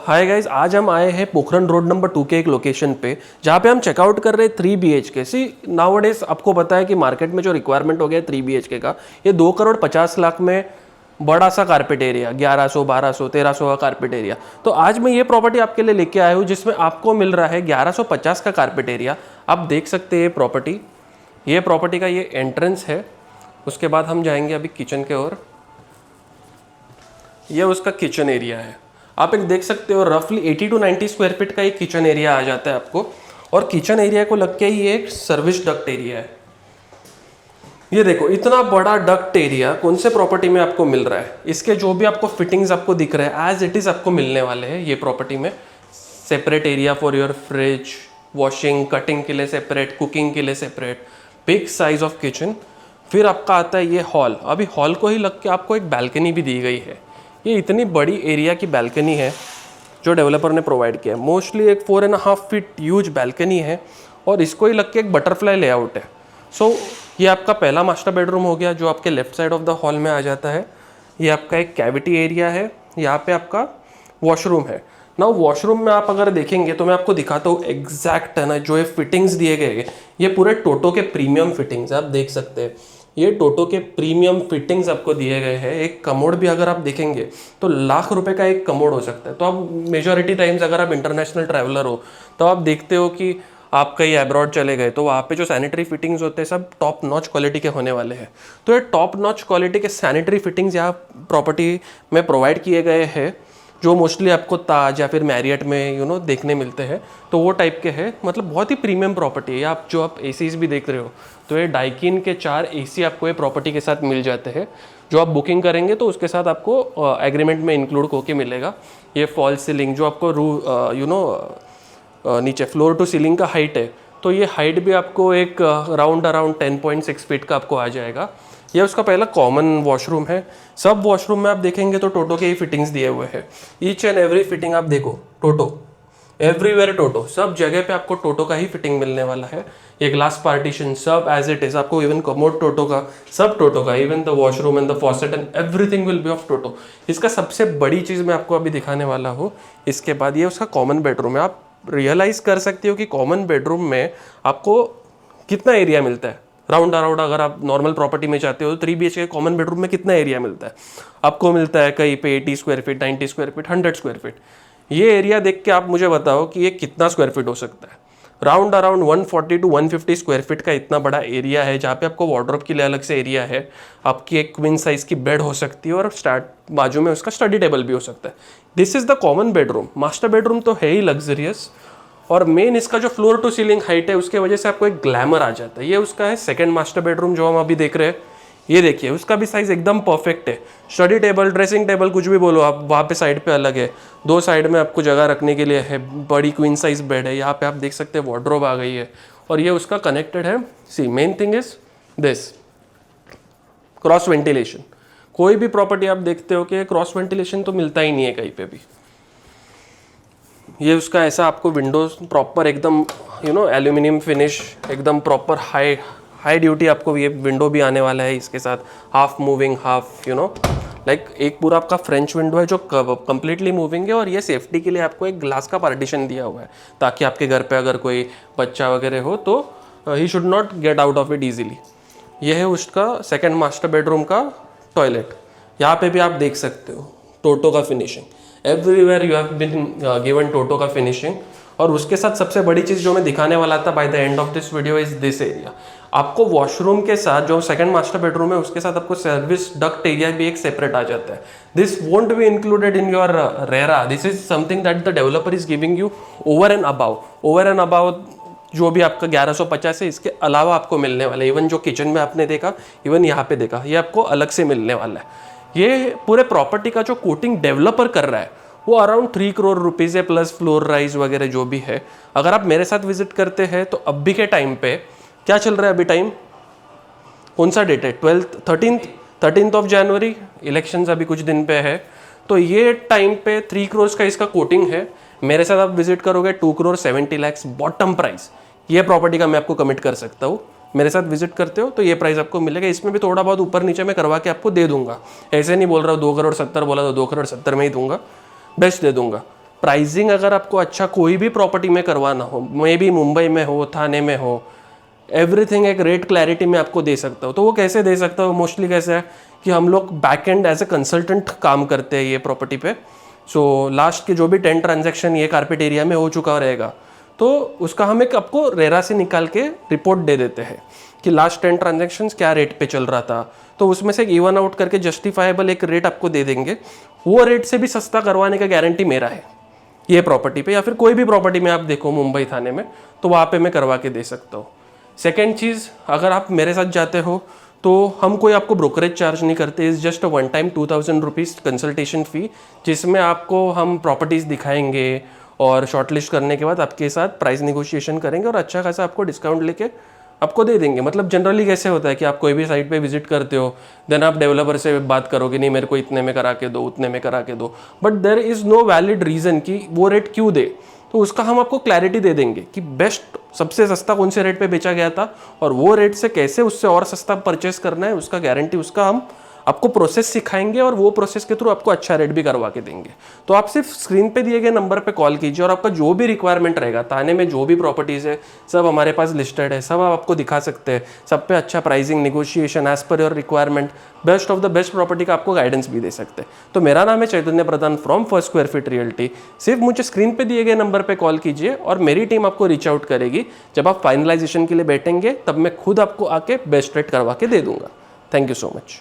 Hi guys, आज हम आए हैं पोखरन रोड नंबर 2 के एक लोकेशन पे जहाँ पे हम चेकआउट कर रहे हैं 3 BHK। सी नाउअडेज आपको पता है कि मार्केट में जो रिक्वायरमेंट हो गया है 3 BHK का, ये 2,50,00,000 में बड़ा सा कारपेट एरिया, 1100, 1200, 1300 का कारपेट एरिया। तो आज मैं ये प्रॉपर्टी आपके लिए लेके आया हूँ जिसमें आपको मिल रहा है 1150 का कारपेट एरिया। आप देख सकते हैं ये प्रॉपर्टी का ये एंट्रेंस है। उसके बाद हम जाएंगे अभी किचन के ओर। ये उसका किचन एरिया है। आप एक देख सकते हो रफली 80 to 90 स्क्वायर फीट का एक किचन एरिया आ जाता है आपको। और किचन एरिया को लग के ही एक सर्विस डक्ट एरिया है। ये देखो इतना बड़ा डक्ट एरिया कौन से प्रॉपर्टी में आपको मिल रहा है। इसके जो भी आपको फिटिंग्स आपको दिख रहे हैं एज इट इज आपको मिलने वाले हैं ये प्रॉपर्टी में। Separate area for your fridge, washing, cutting के लिए सेपरेट, कुकिंग के लिए separate, big size of kitchen. फिर आपका आता है ये हॉल। अभी हॉल को ही लग के आपको एक बैल्कनी भी दी गई है। ये इतनी बड़ी एरिया की बैल्कनी है जो डेवलपर ने प्रोवाइड किया है। मोस्टली एक 4.5 फीट ह्यूज बैल्कनी है और इसको ही लग के एक बटरफ्लाई लेआउट है। सो ये आपका पहला मास्टर बेडरूम हो गया जो आपके left side of the hall में आ जाता है। ये आपका एक कैविटी एरिया है। यहाँ पे आपका वॉशरूम है ना। वॉशरूम में आप अगर देखेंगे तो मैं आपको दिखाता हूँ एग्जैक्ट है ना, जो ये फिटिंग्स दिए गए ये पूरे टोटो के प्रीमियम फिटिंग्स आप देख सकते हैं। ये टोटो के प्रीमियम फिटिंग्स आपको दिए गए हैं। एक कमोड भी अगर आप देखेंगे तो लाख रुपए का एक कमोड हो सकता है। तो आप मेजॉरिटी टाइम्स अगर आप इंटरनेशनल ट्रैवलर हो तो आप देखते हो कि आप कहीं अब्रॉड चले गए तो वहाँ पे जो सैनिटरी फिटिंग्स होते हैं सब टॉप नॉच क्वालिटी के होने वाले हैं। तो ये टॉप नॉच क्वालिटी के सैनिटरी फिटिंग्स यहाँ प्रॉपर्टी में प्रोवाइड किए गए हैं जो मोस्टली आपको ताज या फिर मैरियट में देखने मिलते हैं। तो वो टाइप के हैं, मतलब बहुत ही प्रीमियम प्रॉपर्टी है। आप एसीज भी देख रहे हो तो ये डाइकिन के 4 AC आपको ये प्रॉपर्टी के साथ मिल जाते हैं। जो आप बुकिंग करेंगे तो उसके साथ आपको एग्रीमेंट में इंक्लूड होके मिलेगा। ये फॉल सीलिंग जो आपको नीचे फ्लोर टू सीलिंग का हाइट है, तो ये हाइट भी आपको एक अराउंड 10.6 फीट का आपको आ जाएगा। ये उसका पहला कॉमन वॉशरूम है। सब वॉशरूम में आप देखेंगे तो टोटो के ही फिटिंग्स दिए हुए हैं। ईच एंड एवरी फिटिंग आप देखो टोटो, एवरीवेयर टोटो, सब जगह पे आपको टोटो का ही फिटिंग मिलने वाला है। ये ग्लास पार्टीशन सब एज इट इज आपको, इवन कमोड टोटो का, सब टोटो का, even the washroom and the faucet and everything will be of Toto. इसका सबसे बड़ी चीज़ मैं आपको अभी दिखाने वाला हूँ। इसके बाद ये उसका कॉमन बेडरूम है। आप रियलाइज कर सकते हो कि कॉमन बेडरूम में आपको कितना एरिया मिलता है। राउंड अराउंड अगर आप नॉर्मल प्रॉपर्टी में चाहते हो तो 3 BHK कॉमन बेडरूम में कितना एरिया मिलता है आपको? मिलता है कहीं पे 80 square feet, 90 square feet, 100 square feet. ये एरिया देख के आप मुझे बताओ कि ये कितना स्क्वायर फीट हो सकता है। Round around 140 to 150 square feet का इतना बड़ा एरिया है जहाँ पे आपको वार्डरोब के लिए अलग से एरिया है। आपकी एक क्वीन साइज की बेड हो सकती है और बाजू में उसका स्टडी टेबल भी हो सकता है। This is the common bedroom. Master bedroom तो है ही लग्जरियस, और मेन इसका जो फ्लोर टू सीलिंग हाइट है उसके वजह से आपको एक ग्लैमर आ जाता है। ये उसका है सेकंड मास्टर बेडरूम जो हम अभी देख रहे हैं। ये देखिए उसका भी साइज एकदम परफेक्ट है। स्टडी टेबल, ड्रेसिंग टेबल, कुछ भी बोलो आप, वहाँ पे साइड पे अलग है। 2 साइड में आपको जगह रखने के लिए है। बड़ी क्वीन साइज बेड है। यहाँ पे आप देख सकते हैं वार्डरोब आ गई है और ये उसका कनेक्टेड है। See main thing is this cross ventilation. कोई भी प्रॉपर्टी आप देखते हो कि क्रॉस वेंटिलेशन तो मिलता ही नहीं है कहीं पे भी। ये उसका ऐसा आपको विंडोज प्रॉपर एकदम एल्यूमिनियम फिनिश, एकदम प्रॉपर हाई ड्यूटी आपको ये विंडो भी आने वाला है इसके साथ। हाफ मूविंग, हाफ लाइक एक पूरा आपका फ्रेंच विंडो है जो कंप्लीटली मूविंग है। और ये सेफ्टी के लिए आपको एक ग्लास का पार्टीशन दिया हुआ है ताकि आपके घर पे अगर कोई बच्चा वगैरह हो तो he should not get out of it easily. ये है उसका सेकेंड मास्टर बेडरूम का टॉयलेट। यहाँ पे भी आप देख सकते हो टोटो का finishing. Everywhere you have been given Toto का फिनिशिंग। और उसके साथ सबसे बड़ी चीज़ जो मैं दिखाने वाला था by the end of this video is this area. आपको वॉशरूम के साथ जो सेकंड मास्टर बेडरूम है उसके साथ आपको सर्विस डक्ट एरिया भी एक सेपरेट आ जाता है। This won't be included in your RERA. This is something that the developer is giving you over and above जो भी आपका 1150 है इसके अलावा आपको मिलने वाला है। इवन जो किचन में आपने देखा, इवन यहाँ पे देखा, ये आपको अलग से मिलने वाला है। ये पूरे प्रॉपर्टी का जो कोटिंग डेवलपर कर रहा है वो अराउंड 3 करोड़ रुपीज़ है, प्लस फ्लोर राइज वगैरह जो भी है। अगर आप मेरे साथ विजिट करते हैं तो अभी के टाइम पे क्या चल रहा है? अभी टाइम कौन सा डेट है? 13th of January. इलेक्शंस अभी कुछ दिन पे है। तो ये टाइम पे 3 करोड़ का इसका कोटिंग है। मेरे साथ आप विजिट करोगे 2,70,00,000 बॉटम प्राइस ये प्रॉपर्टी का मैं आपको कमिट कर सकता हूँ। मेरे साथ विजिट करते हो तो ये प्राइस आपको मिलेगा। इसमें भी थोड़ा बहुत ऊपर नीचे मैं करवा के आपको दे दूंगा। ऐसे नहीं बोल रहा हूँ 2,70,00,000 बोला तो 2,70,00,000 में ही दूंगा, बेस्ट दे दूंगा। प्राइसिंग अगर आपको अच्छा कोई भी प्रॉपर्टी में करवाना हो, मे भी मुंबई में हो, थाने में हो, एवरीथिंग एक रेट क्लैरिटी में आपको दे सकता हो। तो वो कैसे दे सकता हो, मोस्टली कैसे है कि हम लोग back end as a consultant काम करते हैं ये प्रॉपर्टी पे। सो लास्ट के जो भी 10 ट्रांजैक्शन ये कारपेट एरिया में हो चुका रहेगा, तो उसका हम एक आपको रेरा से निकाल के रिपोर्ट दे देते हैं कि लास्ट 10 ट्रांजैक्शंस क्या रेट पे चल रहा था। तो उसमें से एक इवन आउट करके जस्टिफाइबल एक रेट आपको दे देंगे। वो रेट से भी सस्ता करवाने का गारंटी मेरा है ये प्रॉपर्टी पे, या फिर कोई भी प्रॉपर्टी में आप देखो मुंबई थाने में, तो वहाँ पे मैं करवा के दे सकता हूँ। सेकेंड चीज़, अगर आप मेरे साथ जाते हो तो हम कोई आपको ब्रोकरेज चार्ज नहीं करते। Is just a one time 2000 rupees consultation fee, जिसमें आपको हम प्रॉपर्टीज़ दिखाएंगे और शॉर्टलिस्ट करने के बाद आपके साथ प्राइस निगोशिएशन करेंगे और अच्छा खासा आपको डिस्काउंट लेके आपको दे देंगे। मतलब जनरली कैसे होता है कि आप कोई भी साइट पे विजिट करते हो, देन आप डेवलपर से बात करोगे, नहीं मेरे को इतने में करा के दो, उतने में करा के दो, but there is no valid reason कि वो रेट क्यों दे। तो उसका हम आपको क्लैरिटी दे देंगे कि बेस्ट सबसे सस्ता कौन से रेट पे बेचा गया था और वो रेट से कैसे उससे और सस्ता परचेस करना है, उसका गारंटी, उसका हम आपको प्रोसेस सिखाएंगे और वो प्रोसेस के थ्रू आपको अच्छा रेट भी करवा के देंगे। तो आप सिर्फ स्क्रीन पे दिए गए नंबर पे कॉल कीजिए और आपका जो भी रिक्वायरमेंट रहेगा, थाने में जो भी प्रॉपर्टीज़ है सब हमारे पास लिस्टेड है, सब आप आपको दिखा सकते हैं। सब पे अच्छा pricing, negotiation as per your requirement, best of the best property का आपको गाइडेंस भी दे सकते हैं। तो मेरा नाम है Chaitanya Pradhan from first square feet realty. सिर्फ मुझे स्क्रीन पे दिए गए नंबर पे कॉल कीजिए और मेरी टीम आपको रीच आउट करेगी। जब आप फाइनलाइजेशन के लिए बैठेंगे तब मैं खुद आपको आके बेस्ट रेट करवा के दे दूंगा। Thank you so much.